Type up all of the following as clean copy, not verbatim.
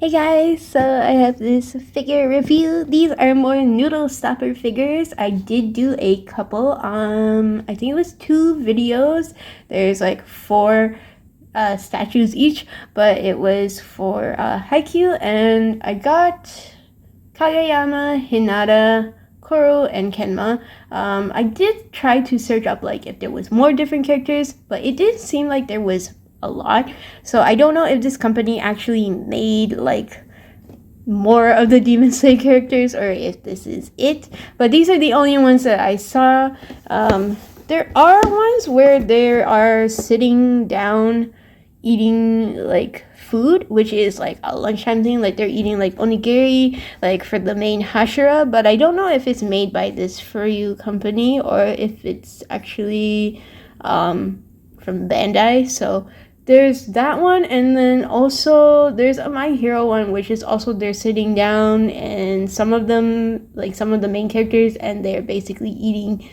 Hey guys, so I have this figure review. These are more noodle stopper figures. I did do a couple, I think it was 2 videos. There's like 4 statues each, but it was for Haikyuu, and I got Kageyama, Hinata, Koro, and Kenma. I did try to search up like if there was more different characters, but it did seem like there was a lot. So I don't know if this company actually made like more of the Demon Slayer characters or if this is it. But these are the only ones that I saw. There are ones where they are sitting down eating like food, which is like a lunchtime thing, like they're eating like onigiri like for the main hashira, but I don't know if it's made by this furyu company or if it's actually from Bandai. So there's that one, and then also there's a My Hero one, which is also they're sitting down, and some of them, like some of the main characters, and they're basically eating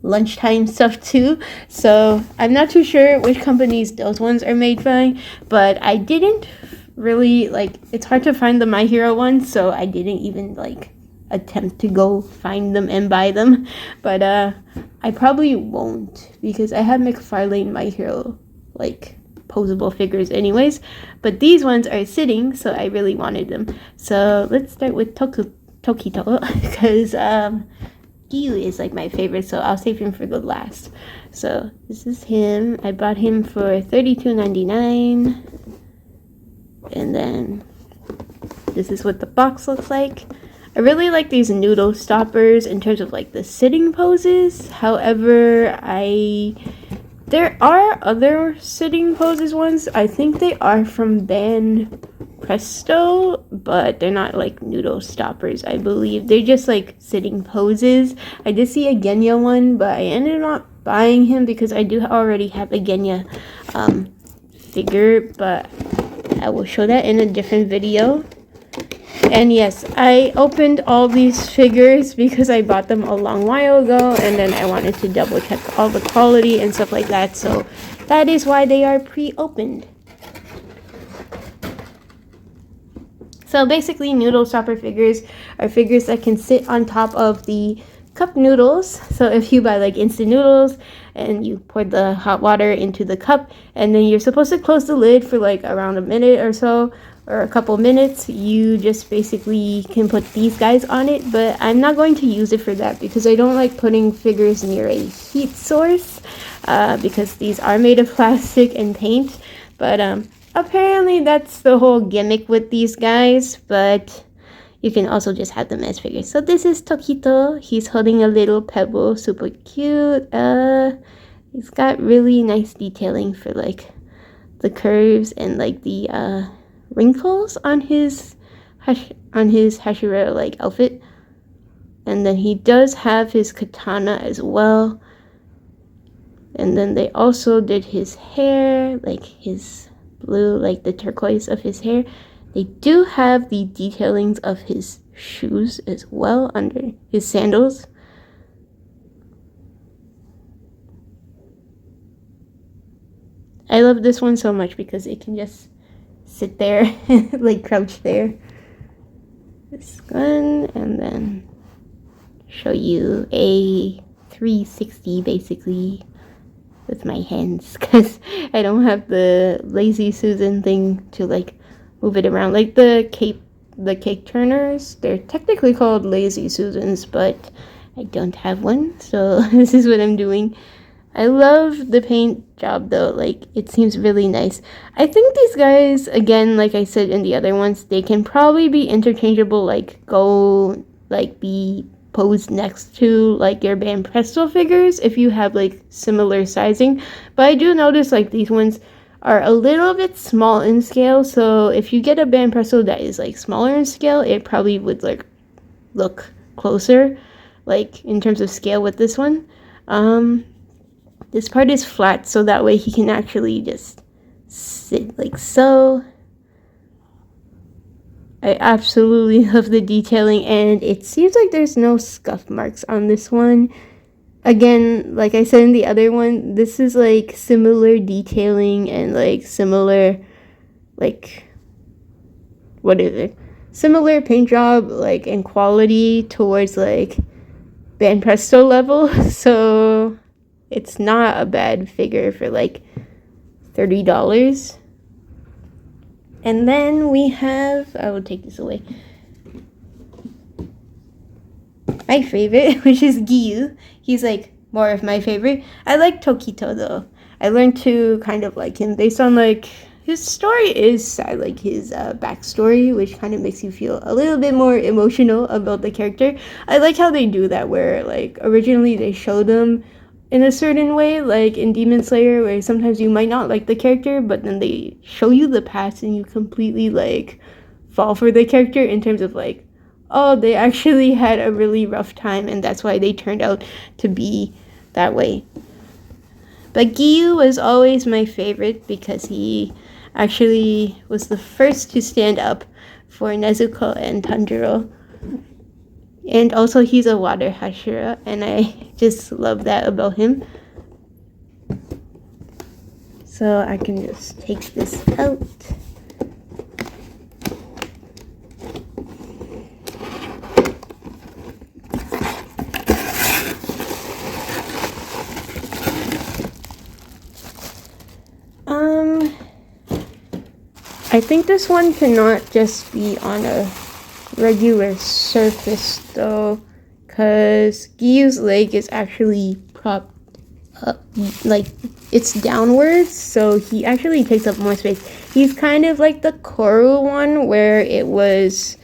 lunchtime stuff too. So I'm not too sure which companies those ones are made by, but I didn't really like, it's hard to find the My Hero ones, so I didn't even like attempt to go find them and buy them. But I probably won't because I have McFarlane My Hero like posable figures anyways, but these ones are sitting, so I really wanted them. So let's start with Tokito because Giyuu is like my favorite, so I'll save him for the last. So this is him. I bought him for $32.99, and then this is what the box looks like. I really like these noodle stoppers in terms of like the sitting poses. However, there are other sitting poses ones. I think they are from Band Presto, but they're not like noodle stoppers, I believe. They're just like sitting poses. I did see a Genya one, but I ended up buying him because I do already have a Genya figure, but I will show that in a different video. And yes, I opened all these figures because I bought them a long while ago, and then I wanted to double check all the quality and stuff like that, so that is why they are pre-opened. So basically, noodle stopper figures are figures that can sit on top of the cup noodles. So if you buy like instant noodles and you pour the hot water into the cup, and then you're supposed to close the lid for like around a minute or so, or a couple minutes, you just basically can put these guys on it. But I'm not going to use it for that because I don't like putting figures near a heat source because these are made of plastic and paint. But apparently that's the whole gimmick with these guys, but you can also just have them as figures. So this is Tokito. He's holding a little pebble, super cute. He's got really nice detailing for like the curves and like the wrinkles on his Hashira like outfit. And then he does have his katana as well. And then they also did his hair, like his blue, like the turquoise of his hair. They do have the detailings of his shoes as well under his sandals. I love this one so much because it can just sit there, like crouch there. This one, and then show you a 360 basically with my hands because I don't have the Lazy Susan thing to like move it around. Like the cake turners, they're technically called Lazy Susans, but I don't have one, so this is what I'm doing. I love the paint job though, like it seems really nice. I think these guys, again, like I said in the other ones, they can probably be interchangeable, like go like be posed next to like your Band Presto figures if you have like similar sizing. But I do notice like these ones are a little bit small in scale, so if you get a Band Presto that is like smaller in scale, it probably would like look closer like in terms of scale with this one. This part is flat, so that way he can actually just sit like so. I absolutely love the detailing, and it seems like there's no scuff marks on this one. Again, like I said in the other one, this is like similar detailing and like similar like what is it? Similar paint job, like in quality towards like Ban Presto level. So it's not a bad figure for like $30. And then we have, I will take this away, my favorite, which is Giyuu. He's like more of my favorite. I like Tokito though. I learned to kind of like him based on like his story is sad, like his backstory, which kind of makes you feel a little bit more emotional about the character. I like how they do that, where like originally they show them in a certain way, like in Demon Slayer, where sometimes you might not like the character, but then they show you the past and you completely like fall for the character in terms of like, oh, they actually had a really rough time and that's why they turned out to be that way. But Giyuu was always my favorite because he actually was the first to stand up for Nezuko and Tanjiro. And also he's a water Hashira, and I just love that about him. So I can just take this out. I think this one cannot just be on a regular surface though, because Giyuu's leg is actually propped up, like it's downwards, so he actually takes up more space. He's kind of like the Koru one, where it was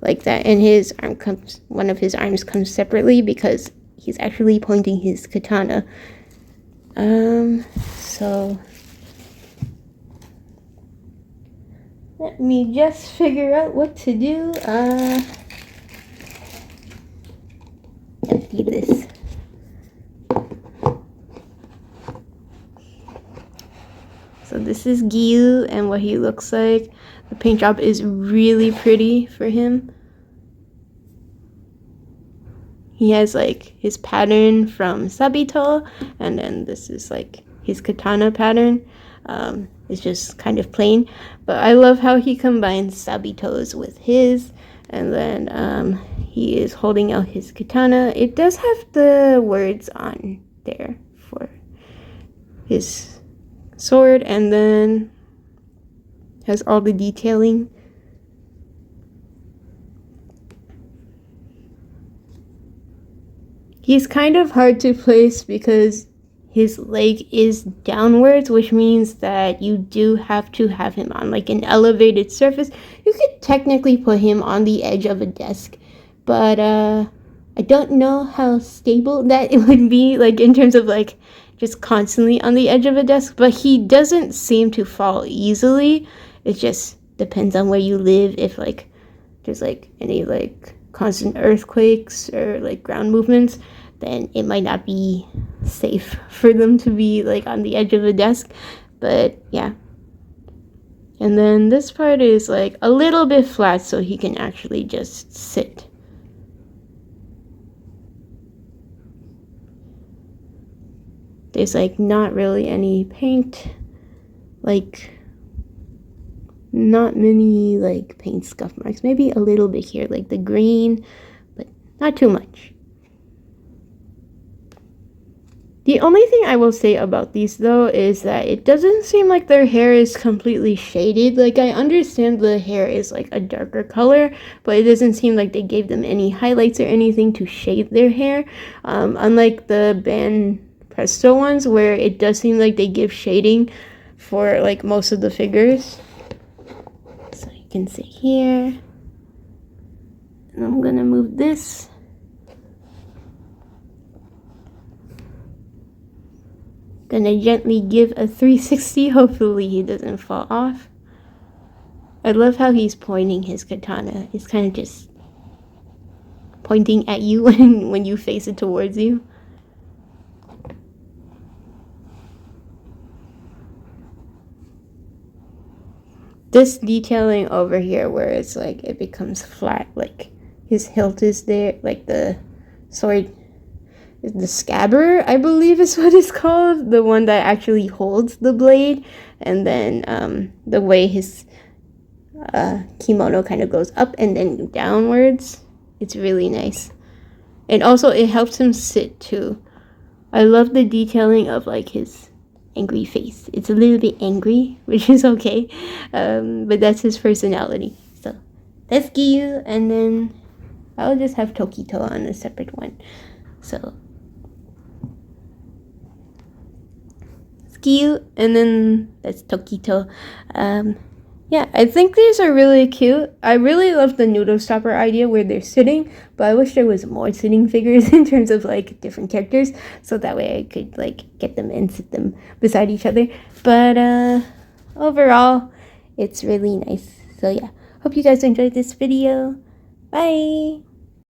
like that, and his arm comes, one of his arms comes separately because he's actually pointing his katana. So let me just figure out what to do. Empty this. So this is Giyuu and what he looks like. The paint job is really pretty for him. He has like his pattern from Sabito, and then this is like his katana pattern. It's just kind of plain, but I love how he combines Sabito's with his, and then he is holding out his katana. It does have the words on there for his sword, and then has all the detailing. He's kind of hard to place because his leg is downwards, which means that you do have to have him on like an elevated surface. You could technically put him on the edge of a desk, but I don't know how stable that it would be, like in terms of like just constantly on the edge of a desk. But he doesn't seem to fall easily. It just depends on where you live, if like there's like any like constant earthquakes or like ground movements, then it might not be safe for them to be like on the edge of a desk. But yeah, and then this part is like a little bit flat, so he can actually just sit. There's like not really any paint, like not many like paint scuff marks, maybe a little bit here like the green, but not too much. The only thing I will say about these though is that it doesn't seem like their hair is completely shaded. Like I understand the hair is like a darker color, but it doesn't seem like they gave them any highlights or anything to shade their hair. Unlike the Ban Presto ones, where it does seem like they give shading for like most of the figures. So you can see here. And I'm gonna move this. Gonna gently give a 360, hopefully he doesn't fall off. I love how he's pointing his katana. He's kind of just pointing at you when you face it towards you. This detailing over here where it's like it becomes flat, like his hilt is there, like the sword, the scabbard, I believe is what it's called, the one that actually holds the blade, and then the way his kimono kind of goes up and then downwards. It's really nice. And also it helps him sit too. I love the detailing of like his angry face. It's a little bit angry, which is okay. But that's his personality. So that's Giyuu, and then I'll just have Tokito on a separate one. So Giyuu, and then that's Tokito. Yeah, I think these are really cute. I really love the noodle stopper idea where they're sitting, but I wish there was more sitting figures in terms of like different characters, so that way I could like get them and sit them beside each other. But overall, it's really nice. So yeah, hope you guys enjoyed this video. Bye!